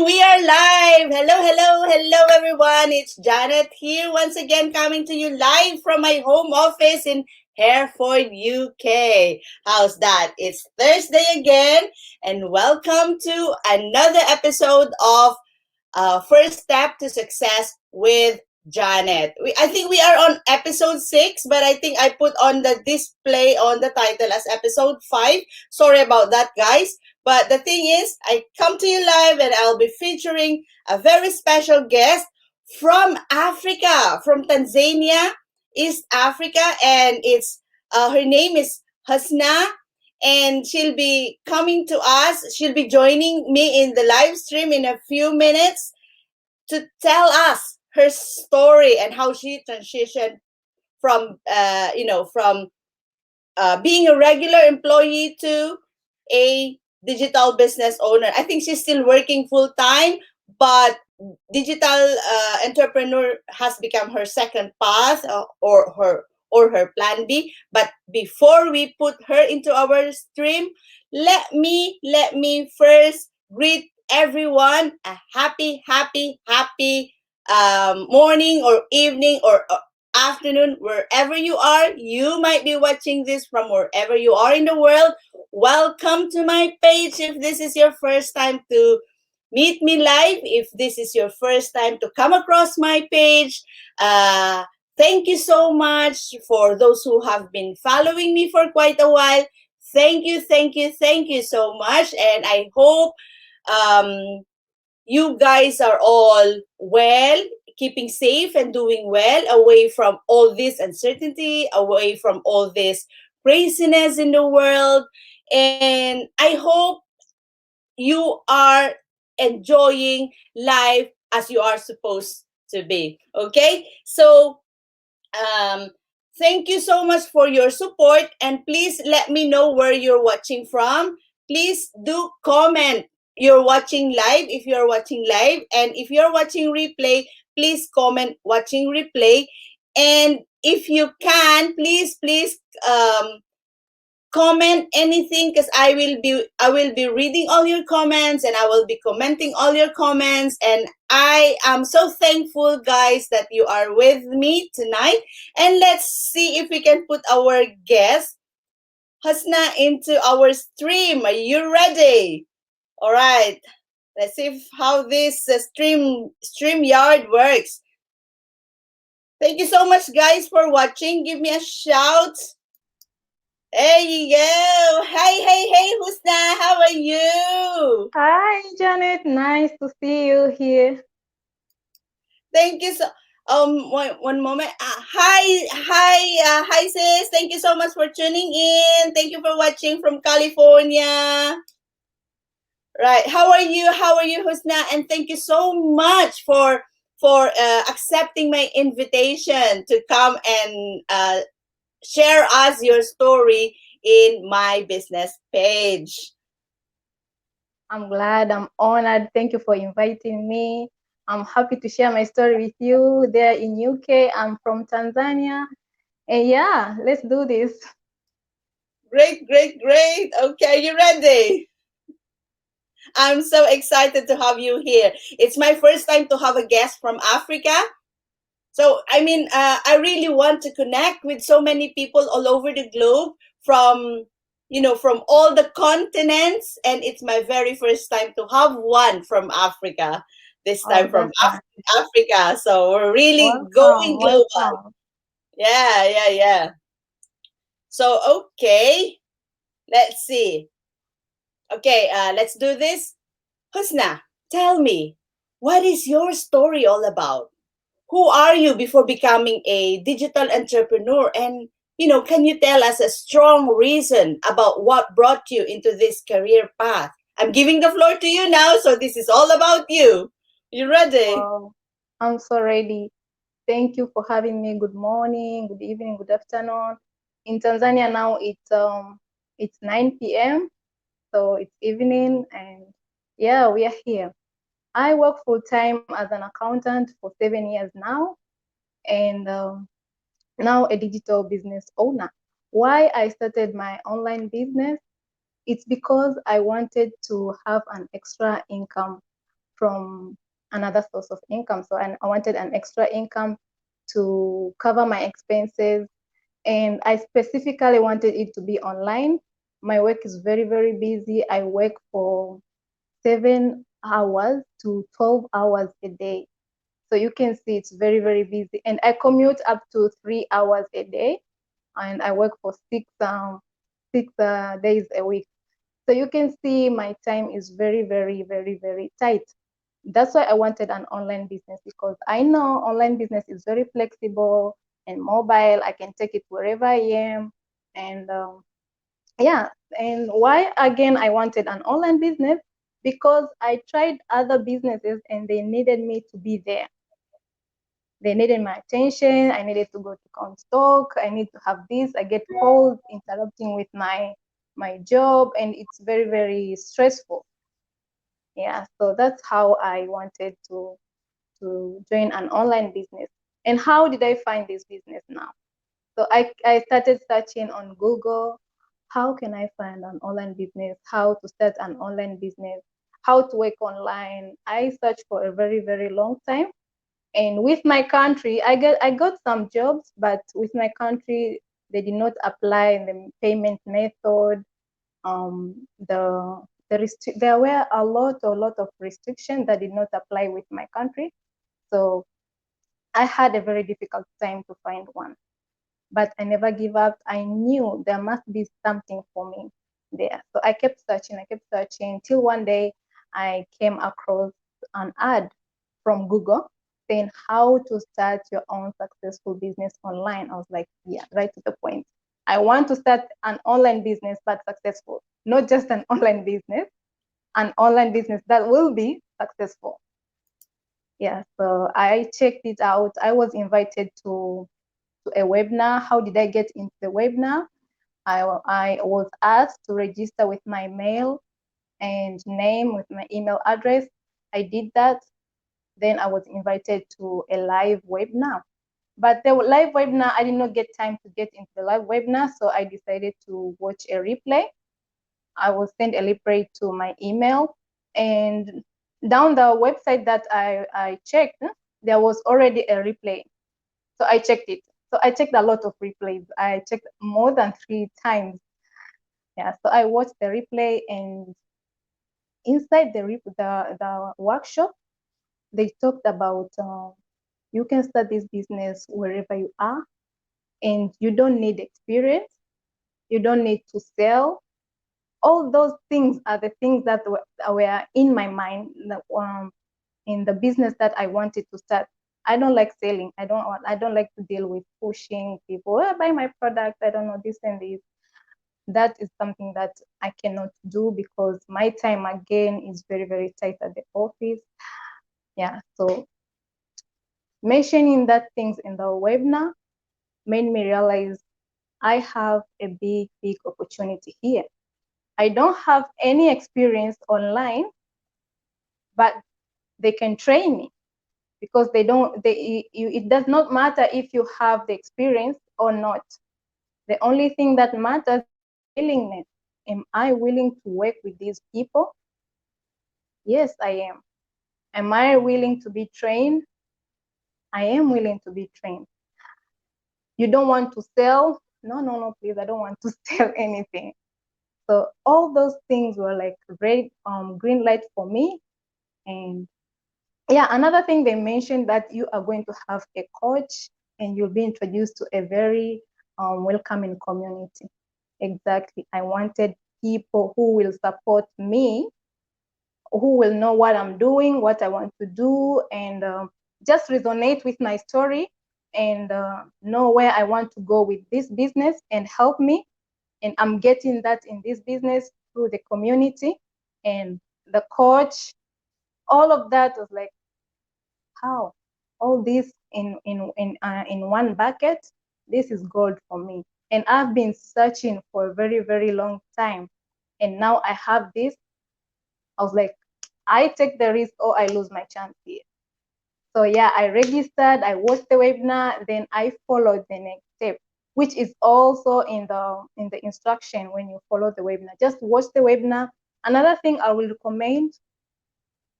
We are live. Hello, hello, hello, everyone. It's Janet here once again, coming to you live from my home office in Hereford, UK. How's that? It's Thursday again, and welcome to another episode of First Step to Success with Janet. I think we are on episode 6, but I think I put on the display on the title as episode 5. Sorry about that, guys. But the thing is, I come to you live and I'll be featuring a very special guest from Africa, from Tanzania, East Africa, and it's her name is Husna, and she'll be coming to us. She'll be joining me in the live stream in a few minutes to tell us her story and how she transitioned from being a regular employee to a digital business owner. I think she's still working full time, but digital entrepreneur has become her second path, or her plan B. But before we put her into our stream, let me first greet everyone a happy morning or evening or afternoon, wherever you are. You might be watching this from wherever you are in the world. Welcome to my page. If this is your first time to meet me live, if this is your first time to come across my page, thank you so much for those who have been following me for quite a while. Thank you so much. And I hope you guys are all well, keeping safe and doing well, away from all this uncertainty, away from all this craziness in the world. And I hope you are enjoying life as you are supposed to be. Okay? So, um, thank you so much for your support, and please let me know where you're watching from. Please do comment you're watching live if you're watching live, and if you're watching replay, please comment watching replay. And if you can, please comment anything, because I will be reading all your comments, and I will be commenting all your comments. And I am so thankful, guys, that you are with me tonight. And let's see if we can put our guest Husna into our stream. Are you ready? All right, let's see how this StreamYard works. Thank you so much, guys, for watching. Give me a shout. There you go. Hey, Husna, how are you? Hi, Janet. Nice to see you here. Thank you so. One moment. Hi, sis. Thank you so much for tuning in. Thank you for watching from California. Right. How are you? Husna? And thank you so much for accepting my invitation to come and share us your story in my business page. I'm glad. I'm honored. Thank you for inviting me. I'm happy to share my story with you there in UK. I'm from Tanzania. And yeah, let's do this. Great. Okay, are you ready? I'm so excited to have you here. It's my first time to have a guest from Africa. So, I mean, I really want to connect with so many people all over the globe from all the continents. And it's my very first time to have one from Africa, this time Oh, from that's nice. Africa. So, we're really going Welcome. global. Welcome. Yeah. So, okay, let's see. Okay, let's do this. Husna, tell me, what is your story all about? Who are you before becoming a digital entrepreneur? And, can you tell us a strong reason about what brought you into this career path? I'm giving the floor to you now, so this is all about you. You ready? Wow. I'm so ready. Thank you for having me. Good morning, good evening, good afternoon. In Tanzania now it's 9 p.m. So it's evening and yeah, we are here. I work full time as an accountant for 7 years now, and now a digital business owner. Why I started my online business? It's because I wanted to have an extra income from another source of income. So I wanted an extra income to cover my expenses. And I specifically wanted it to be online. My work is very, very busy. I work for 7 hours to 12 hours a day. So you can see it's very, very busy. And I commute up to 3 hours a day, and I work for six days a week. So you can see my time is very, very, very, very tight. That's why I wanted an online business, because I know online business is very flexible and mobile. I can take it wherever I am. And yeah, and why again I wanted an online business? Because I tried other businesses and they needed me to be there. They needed my attention. I needed to go to count stock. I need to have this. I get calls interrupting with my job, and it's very, very stressful. Yeah, so that's how I wanted to join an online business. And how did I find this business now? So I started searching on Google. How can I find an online business? How to start an online business? How to work online? I searched for a very, very long time. And with my country, I got some jobs, but with my country, they did not apply the payment method. There were a lot of restrictions that did not apply with my country. So I had a very difficult time to find one, but I never give up. I knew there must be something for me there. So I kept searching till one day I came across an ad from Google saying how to start your own successful business online. I was like, yeah, right to the point. I want to start an online business, but successful, not just an online business that will be successful. Yeah, so I checked it out. I was invited to a webinar. How did I get into the webinar? I was asked to register with my mail and name, with my email address. I did that. Then I was invited to a live webinar. But the live webinar, I did not get time to get into the live webinar, so I decided to watch a replay. I will send a replay to my email. And down the website that I checked, there was already a replay. So I checked it. So I checked a lot of replays. I checked more than 3 times. Yeah, so I watched the replay, and inside the workshop, they talked about you can start this business wherever you are, and you don't need experience. You don't need to sell. All those things are the things that were in my mind in the business that I wanted to start. I don't like selling. I don't like to deal with pushing people. Oh, buy my product. I don't know this and this. That is something that I cannot do because my time again is very, very tight at the office. Yeah. So mentioning that things in the webinar made me realize I have a big, big opportunity here. I don't have any experience online, but they can train me because it does not matter if you have the experience or not. The only thing that matters is the willingness. Am I willing to work with these people? Yes, I am. Am I willing to be trained? I am willing to be trained. You don't want to sell? No, no, no, please, I don't want to sell anything. So all those things were like red, green light for me. And yeah, another thing they mentioned that you are going to have a coach and you'll be introduced to a very welcoming community. Exactly. I wanted people who will support me, who will know what I'm doing, what I want to do, and just resonate with my story and know where I want to go with this business and help me. And I'm getting that in this business through the community and the coach. All of that was like, how? All this in one bucket? This is gold for me. And I've been searching for a very, very long time. And now I have this. I was like, I take the risk or I lose my chance here. So yeah, I registered, I watched the webinar, then I followed the next step, which is also in the instruction when you follow the webinar. Just watch the webinar. Another thing I will recommend,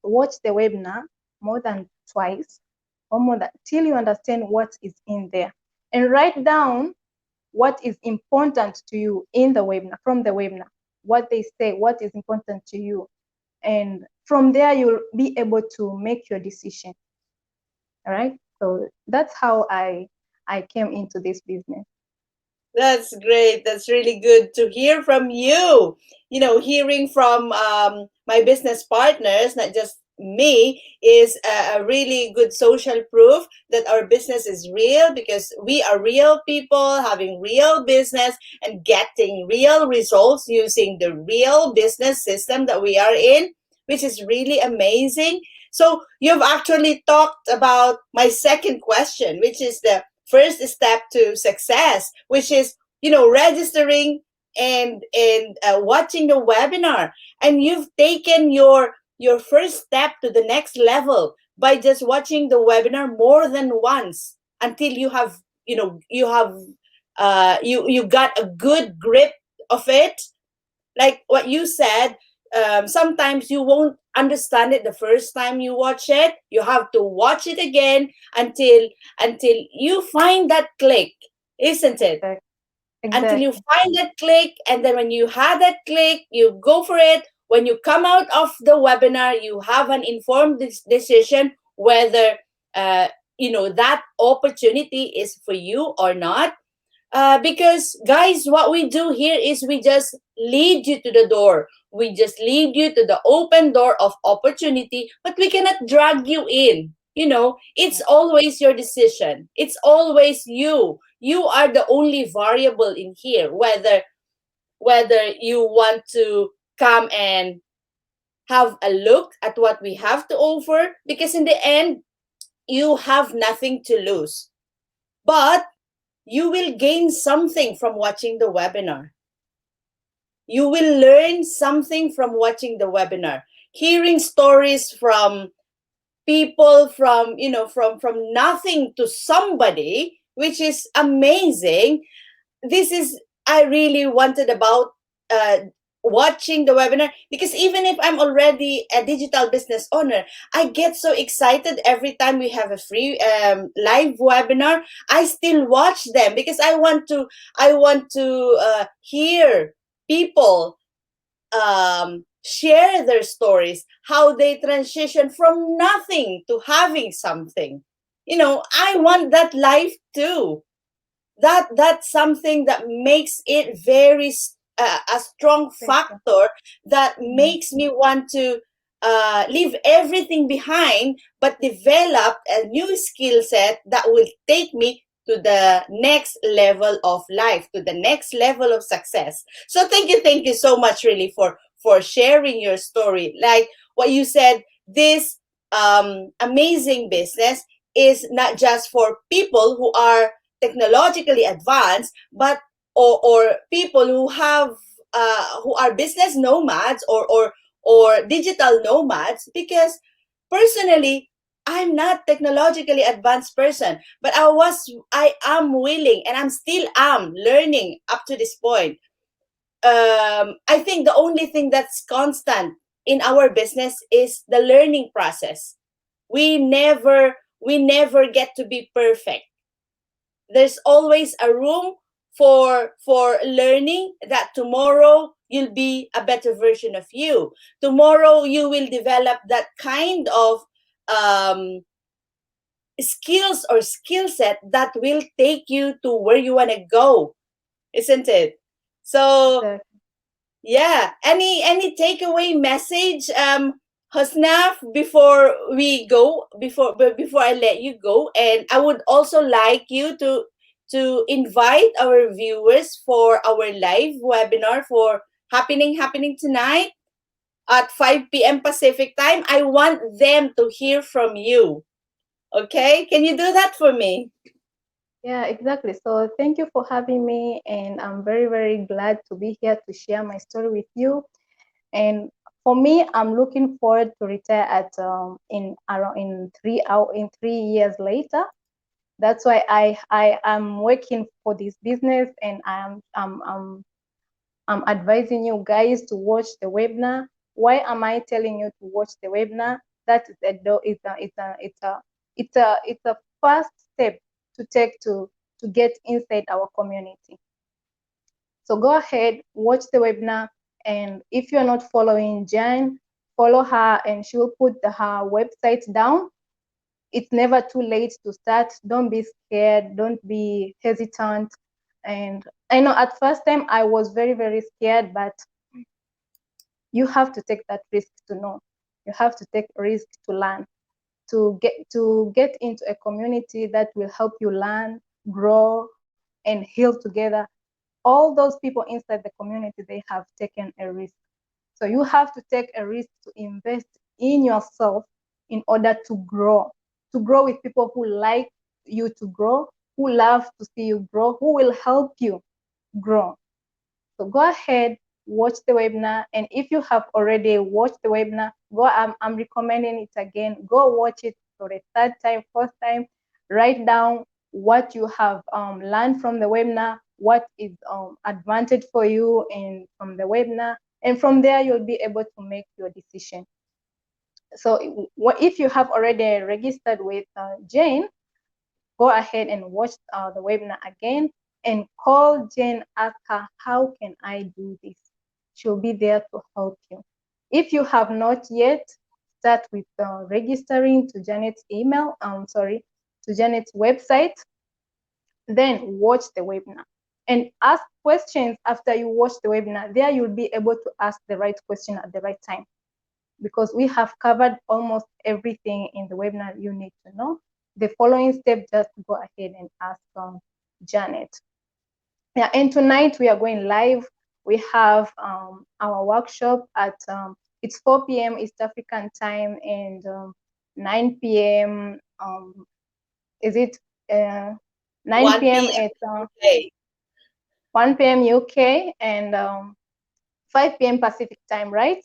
watch the webinar more than twice or more than till you understand what is in there, and write down what is important to you in the webinar, from the webinar, what they say, what is important to you. And from there, you'll be able to make your decision. All right. So that's how I came into this business. That's great. That's really good to hear from you. Hearing from my business partners, not just me, is a really good social proof that our business is real, because we are real people having real business and getting real results using the real business system that we are in, which is really amazing. So you've actually talked about my second question, which is the first step to success, which is registering and watching the webinar. And you've taken your first step to the next level by just watching the webinar more than once, until you have you got a good grip of it. Like what you said, sometimes you won't understand it the first time you watch it. You have to watch it again until you find that click, isn't it? Until you Exactly. find that click, and then when you have that click, you go for it. When you come out of the webinar, you have an informed decision whether uh, that opportunity is for you or not. Because guys, what we do here is we just lead you to the door. We just lead you to the open door of opportunity, but we cannot drag you in. It's Yeah. always your decision. It's always you. You are the only variable in here, whether you want to come and have a look at what we have to offer, because in the end, you have nothing to lose. But you will gain something from watching the webinar. You will learn something from watching the webinar. Hearing stories from people, from nothing to somebody, which is amazing. This is, I really wanted about uh, watching the webinar, because even if I'm already a digital business owner, I get so excited every time we have a free live webinar. I still watch them because I want to hear people share their stories, how they transition from nothing to having something. I want that life too. That's something that makes it a strong Special. factor that Mhm. makes me want to leave everything behind, but develop a new skill set that will take me to the next level of life, to the next level of success. So thank you so much, really, for sharing your story. Like what you said, this amazing business is not just for people who are technologically advanced, but or people who are business nomads, or digital nomads. Because personally, I'm not technologically advanced person, but I am willing, and I'm still am learning up to this point. I think the only thing that's constant in our business is the learning process. We never get to be perfect. There's always a room for learning, that tomorrow you'll be a better version of you. Tomorrow you will develop that kind of um, skills or skill set that will take you to where you want to go, isn't it? So Exactly. yeah. Any takeaway message, Husna, before we go, before I let you go? And I would also like you to invite our viewers for our live webinar for happening tonight at 5 p.m. Pacific time. I want them to hear from you. Okay? Can you do that for me? Yeah, exactly. So thank you for having me, and I'm very, very glad to be here to share my story with you. And for me, I'm looking forward to retire at in around in 3 years later. That's why I am working for this business, and I'm advising you guys to watch the webinar. Why am I telling you to watch the webinar? that is a do it's a first step to take to get inside our community. So go ahead, watch the webinar, and if you're not following Jan, follow her, and she will put her website down. It's never too late to start. Don't be scared. Don't be hesitant. And I know at first time I was very, very scared, but you have to take that risk to know. You have to take risk to learn, to get into a community that will help you learn, grow, and heal together. All those people inside the community, they have taken a risk. So you have to take a risk to invest in yourself in order to grow with people who like you to grow, who love to see you grow, who will help you grow. So go ahead, watch the webinar. And if you have already watched the webinar, I'm recommending it again. Go watch it for a third time, fourth time. Write down what you have learned from the webinar, what is advantage for you and from the webinar. And from there, you'll be able to make your decision. So if you have already registered with Jane, go ahead and watch the webinar again and call Jane, ask her, how can I do this? She'll be there to help you. If you have not yet, start with registering to Janet's email, to Janet's website, then watch the webinar and ask questions after you watch the webinar. There you'll be able to ask the right question at the right time, because we have covered almost everything in the webinar you need to know. The following step, just go ahead and ask Janet. Yeah, and tonight we are going live. We have our workshop at it's 4 p.m. East African time and 9 p.m. Is it 9 1 p.m. p.m. at Okay. 1 p.m. UK and 5 p.m. Pacific time, right?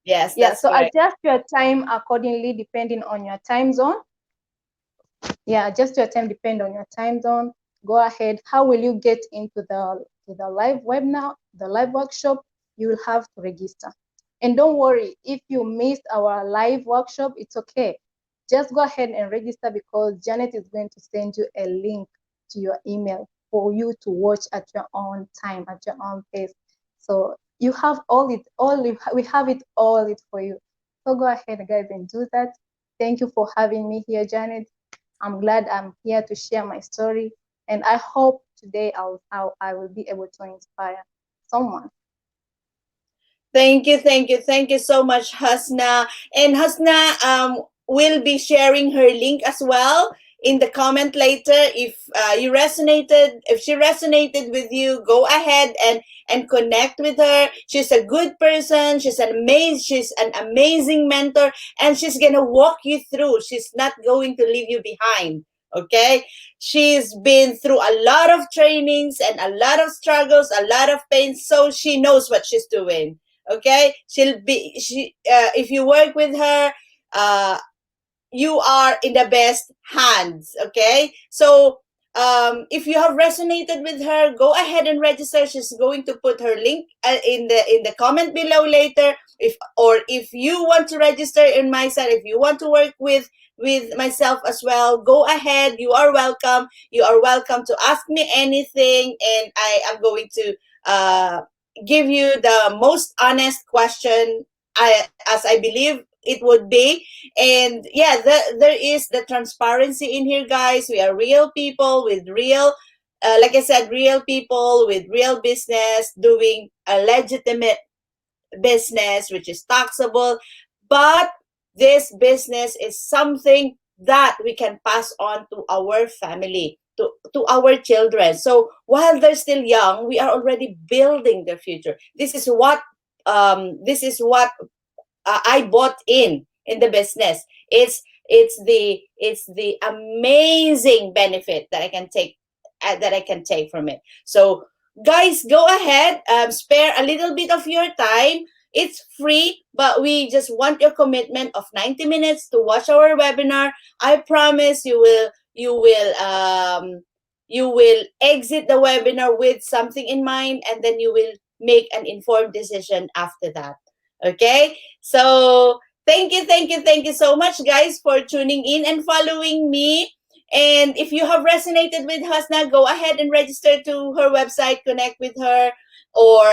Yes, Yeah, that's so correct. adjust your time accordingly depending on your time zone. Yeah, adjust your time depend on your time zone. Go ahead. How will you get into the live webinar, the live workshop? You will have to register. And don't worry, if you missed our live workshop, it's okay. Just go ahead and register, because Janet is going to send you a link to your email for you to watch at your own time, at your own pace. So you have we have it all it for you. So go ahead, guys, and do that. Thank you for having me here, Janet. I'm glad I'm here to share my story, and I hope today I will be able to inspire someone. Thank you so much, Husna. And Husna will be sharing her link as well in the comment later. If she resonated with you, go ahead and connect with her. She's a good person. She's an amazing mentor, and she's gonna walk you through. She's not going to leave you behind. Okay, she's been through a lot of trainings and a lot of struggles, a lot of pain, so she knows what she's doing. Okay, if you work with her, uh you are in the best hands. Okay, so if you have resonated with her, go ahead and register. She's going to put her link in the comment below later. If you want to register in my side, if you want to work with myself as well, go ahead. You are welcome. You are welcome to ask me anything, and I am going to give you the most honest question, as I believe it would be. And yeah, there is the transparency in here, guys. We are real people with real, like I said, real people with real business doing a legitimate business, which is taxable. But this business is something that we can pass on to our family, to our children. So while they're still young, we are already building their future. This is what I bought in the business. It's the amazing benefit that I can take from it. So guys, go ahead, spare a little bit of your time. It's free, but we just want your commitment of 90 minutes to watch our webinar. I promise you will exit the webinar with something in mind, and then you will make an informed decision after that. Okay, so Thank you so much, guys, for tuning in and following me. And if you have resonated with Husna, go ahead and register to her website, connect with her, or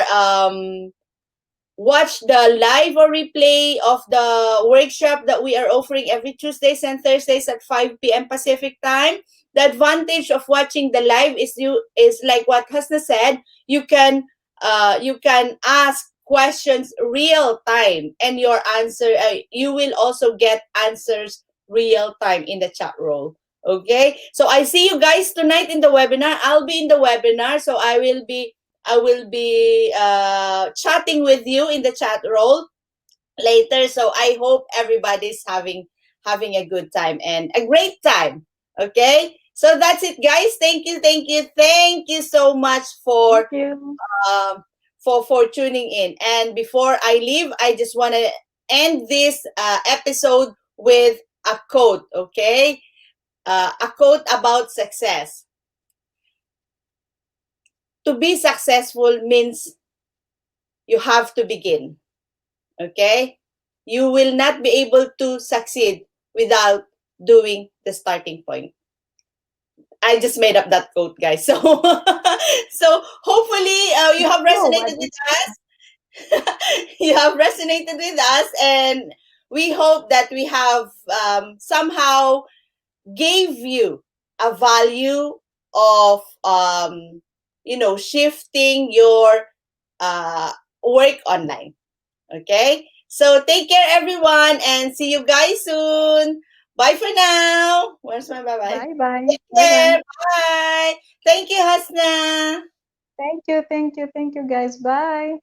watch the live or replay of the workshop that we are offering every Tuesdays and Thursdays at 5 p.m. Pacific time. The advantage of watching the live is like what Hasna said, you can ask questions real time, and your answer you will also get answers real time in the chat roll. Okay? So I see you guys tonight in the webinar. I'll be in the webinar, so I will be chatting with you in the chat role later. So I hope everybody's having a good time and a great time. Okay. So that's it, guys. Thank you so much Thank you. um, for tuning in. And before I leave, I just want to end this episode with a quote. Okay, a quote about success. To be successful means you have to begin. Okay? You will not be able to succeed without doing the starting point. I just made up that quote, guys. So, so hopefully you It's have true, but resonated with it's us. You have resonated with us, and we hope that we have somehow gave you a value of shifting your uh, work online. Okay? So take care, everyone, and see you guys soon. Bye for now. Where's my bye bye? bye bye. Take Bye bye. care. Bye. Thank you, Hasna. Thank you, thank you, thank you guys. Bye.